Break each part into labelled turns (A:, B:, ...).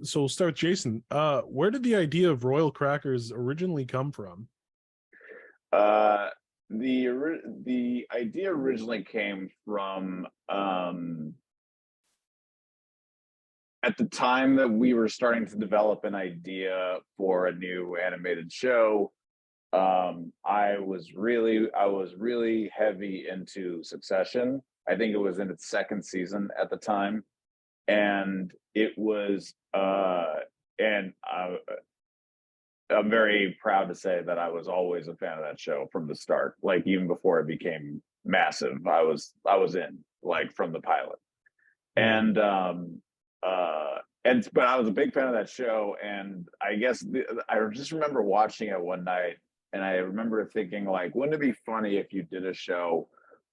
A: So we'll start with Jason. Where did the idea of Royal Crackers originally come from?
B: The idea originally came from at the time that we were starting to develop an idea for a new animated show. I was really heavy into Succession. I think it was in its second season at the time, and it was and I'm very proud to say that I was always a fan of that show from the start. Like even before it became massive, I was in, like, from the pilot. And but I was a big fan of that show, and I guess I just remember watching it one night, and I remember thinking, like, wouldn't it be funny if you did a show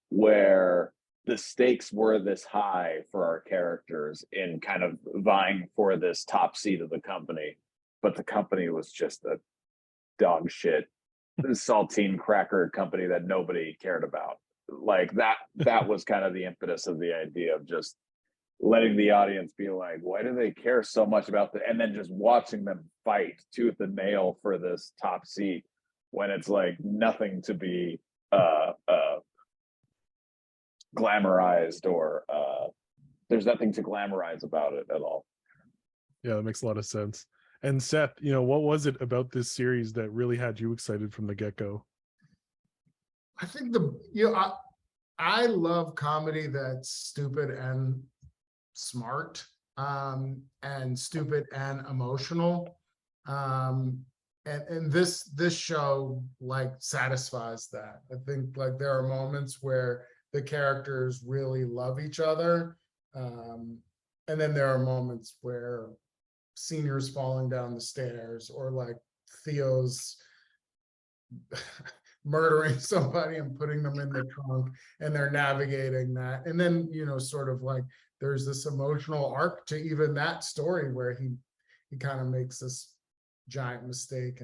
B: where the stakes were this high for our characters in kind of vying for this top seat of the company, but the company was just a dog shit saltine cracker company that nobody cared about. Like that was kind of the impetus of the idea of just letting the audience be like, why do they care so much about and then just watching them fight tooth and nail for this top seat when it's like nothing to be glamorized, or there's nothing to glamorize about it at all.
A: Yeah, that makes a lot of sense. And Seth, what was it about this series that really had you excited from the get-go?
C: I think I love comedy that's stupid and smart, and stupid and emotional. And this show like satisfies that. I think like there are moments where the characters really love each other. And then there are moments where Senior's falling down the stairs, or like Theo's murdering somebody and putting them in the trunk, and they're navigating that. And then, sort of like there's this emotional arc to even that story where he kind of makes this giant mistake,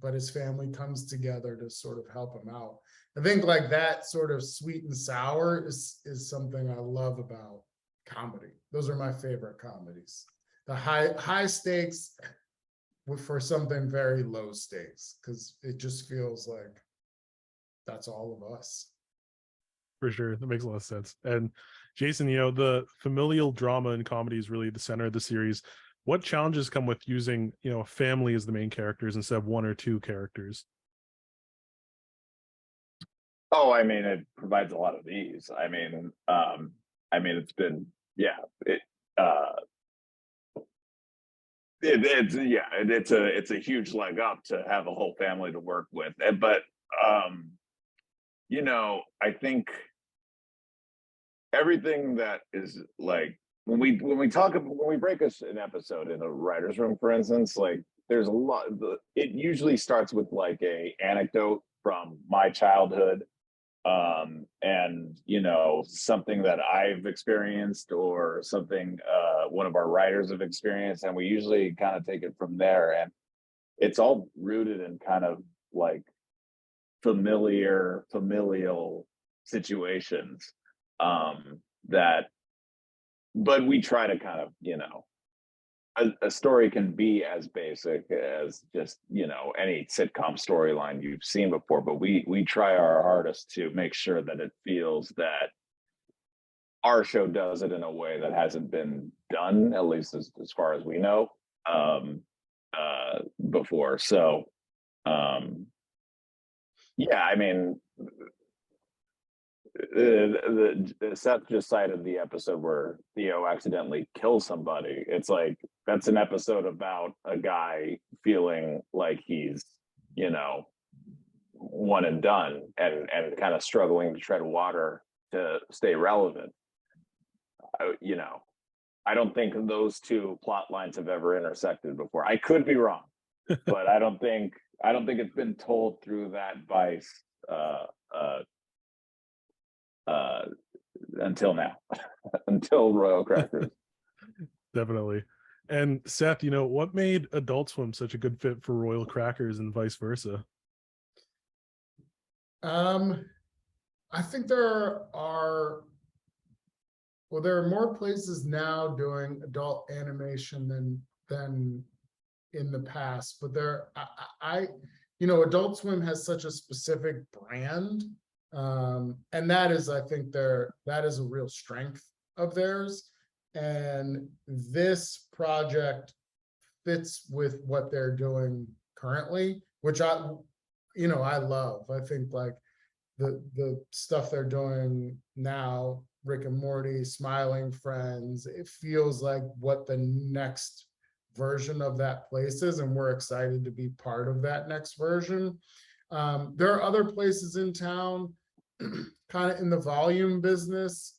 C: but his family comes together to sort of help him out. I think like that sort of sweet and sour is something I love about comedy. Those are my favorite comedies. The high stakes for something very low stakes, because it just feels like that's all of us.
A: For sure, that makes a lot of sense. And Jason, the familial drama in comedy is really the center of the series. What challenges come with using a family as the main characters instead of one or two characters?
B: Oh, I mean, it provides a lot of ease. I mean, it's been, it's a huge leg up to have a whole family to work with. But I think everything that is like when we break an episode in a writer's room, for instance, like there's a lot. It usually starts with like a anecdote from my childhood, and something that I've experienced, or something one of our writers have experienced, and we usually kind of take it from there. And it's all rooted in kind of like familial situations, but we try to kind of, a story can be as basic as just, any sitcom storyline you've seen before, but we try our hardest to make sure that it feels that our show does it in a way that hasn't been done, at least as far as we know, before. So I mean, Seth just cited the episode where Theo accidentally kills somebody. It's like, that's an episode about a guy feeling like he's, one and done, and kind of struggling to tread water to stay relevant. I don't think those two plot lines have ever intersected before. I could be wrong, but I don't think it's been told through that vice until now, until Royal Crackers.
A: Definitely. And Seth, what made Adult Swim such a good fit for Royal Crackers and vice versa?
C: I think there are more places now doing adult animation than than in the past. But you know, Adult Swim has such a specific brand, and that is, I think, that is a real strength of theirs. And this project fits with what they're doing currently, which you know, I love. I think like the stuff they're doing now, Rick and Morty, Smiling Friends, it feels like what the next version of that place is, and we're excited to be part of that next version. There are other places in town, kind of in the volume business.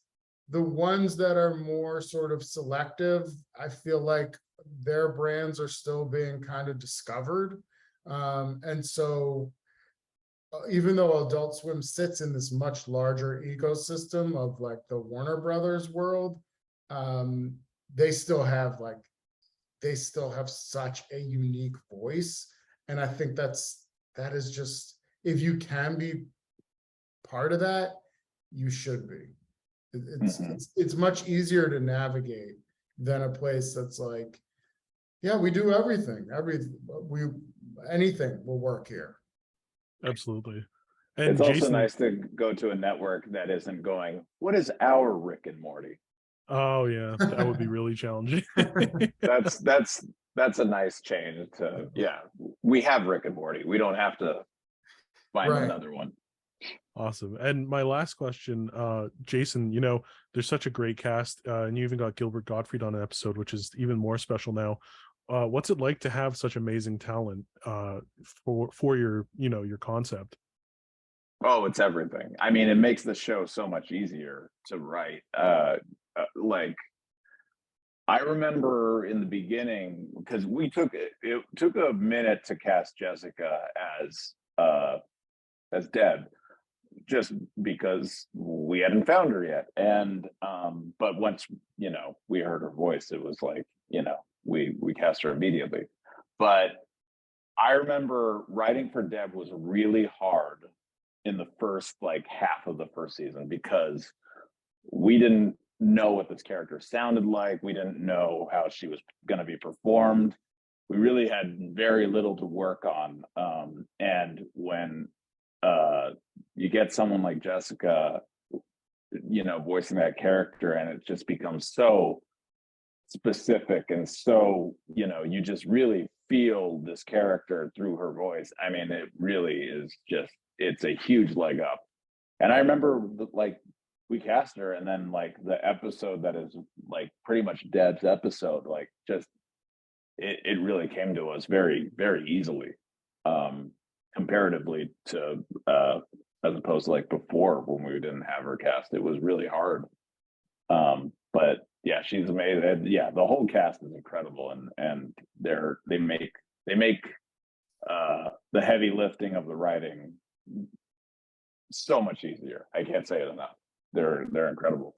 C: The ones that are more sort of selective, I feel like their brands are still being kind of discovered. And so even though Adult Swim sits in this much larger ecosystem of like the Warner Brothers world, they still have such a unique voice. And I think that is just, if you can be part of that, you should be. It's much easier to navigate than a place that's like, yeah, we do everything. Anything will work here.
A: Absolutely. And
B: it's
A: Jason,
B: also nice to go to a network that isn't going, what is our Rick and Morty?
A: Oh yeah, that would be really challenging.
B: That's a nice change to, yeah, we have Rick and Morty. We don't have to find another one.
A: Awesome. And my last question, Jason, you know, there's such a great cast, and you even got Gilbert Gottfried on an episode, which is even more special now. What's it like to have such amazing talent for your, you know, your concept?
B: Oh, it's everything. I mean, it makes the show so much easier to write. Like, I remember in the beginning, because it took a minute to cast Jessica as Deb, just because we hadn't found her yet. And but once, you know, we heard her voice, it was like, you know, we cast her immediately. But I remember writing for Deb was really hard in the first like half of the first season, because we didn't know what this character sounded like. We didn't know how she was going to be performed. We really had very little to work on. And when you get someone like Jessica, you know, voicing that character, and it just becomes so specific and so, you know, you just really feel this character through her voice. I mean, it really is just, it's a huge leg up. And I remember like we cast her, and then like the episode that is like pretty much Deb's episode, like just it really came to us very, very easily, comparatively to as opposed to like before when we didn't have her cast. It was really hard. But yeah, she's amazing. Yeah, the whole cast is incredible, and they make the heavy lifting of the writing so much easier. I can't say it enough. They're incredible.